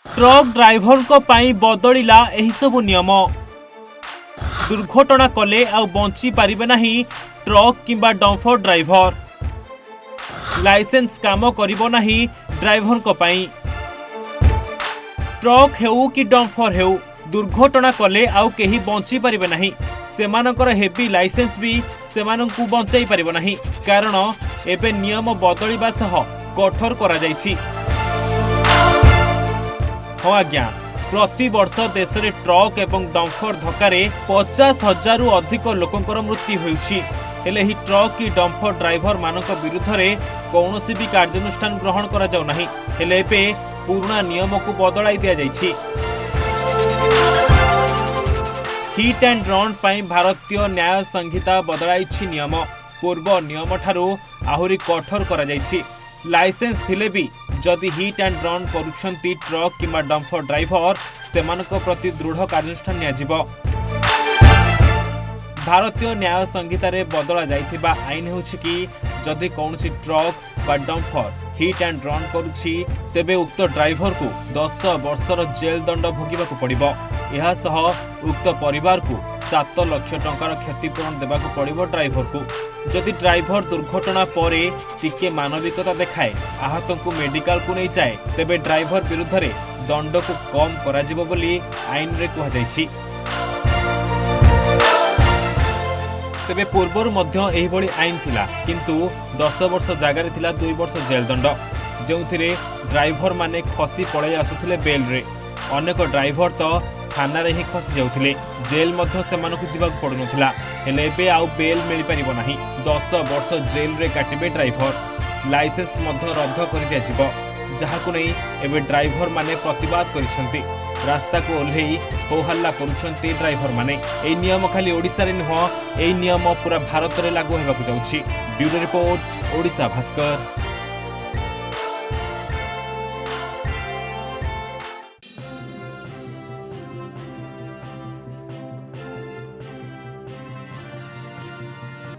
Truck driver को पाई बदलिला एही सबु नियम। दुर्घटना कले आउ बंची पारिबे नाही ट्रक किंबा डंफर ड्राइवर। लाइसेंस काम करिबो नाही ड्राइवर को पाई। ट्रक हेउ कि डंफर हेउ दुर्घटना कले आउ केही बंची पारिबे नाही। सेमानकर हेवी लाइसेंस भी सेमानंकु बंचाई पारिबो नाही, कारण एबे नियम बदलिबा सह कठोर करा जायछि। हाँ आज्ञा, प्रति वर्ष देश में ट्रक एवं डंफर धक्कार 50,000 रु अधिक लोकंकर मृत्यु होउछि। हेले ही ट्रक कि डंफर ड्राइवर मानक विरुद्ध रे कौनसी भी कार्यानुष्ठान ग्रहण करा जाउ नाही। हेले एबे पुराना नियम को बदलाई दिया जायछि। हिट एंड रन पाई भारतीय न्याय संहिता बदलाइछि नियम। पूर्व नियम ठारू आहुरी कठोर करा जायछि। लाइसेंस थिले भी जदि हिट एंड रन करुछंती ट्रक किंबा डंफर ड्राइवर सेमानक प्रति दृढ़ कार्यानुष्ठान नियाजिबो। भारतीय न्याय संहिता रे बदला जाइथिबा आईन होछि कि जदि कौनसी ट्रक बा डंफर हिट एंड रन करुछि तेबे उक्त ड्राइवर को 10 वर्षर जेल दंड भोगिबाकू पड़िबो। एहा सह उक्त परिवार को 7 लाख टंकार क्षतिपूरण देबाकू पड़िबो ड्राइवर को। जदि ड्राइवर दुर्घटना परे टिके मानविकता देखाए आहत को मेडिकल को नहीं जाए तेबे ड्राइवर विरुद्ध रे दंड को कम करा जिवो बोली आईन रे कहा जायछि। तेबे पूर्वर मध्य एही भली आईन थिला, किंतु 10 वर्ष जगार थिला 2 वर्ष जेल दंड, जोंथिरे ड्राइवर माने खसी पळै आसुथिले बेल रे। अनेक ड्राइवर तो थाना रे ही खसी जाउथिले, जेल मध्य सेमानकु जिबाक पडु नथिला। हेले एबे आउ बेल मिलि परिबो नाही। 10 वर्ष जेल रे काटिबे ड्राइवर। लाइसेंस मध्य रद्द कर दिया जिवो, जहाकु नै एबे ड्राइवर माने प्रतिवाद करिसंती। रास्ता को ओल्हेई हो हल्ला करुछंती ड्राइवर माने। एई नियम खाली ओडिसा रे नह, एई नियम पूरा भारत रे लागू हेबाकु जाउछि। Bureau report, Odisha Bhaskar.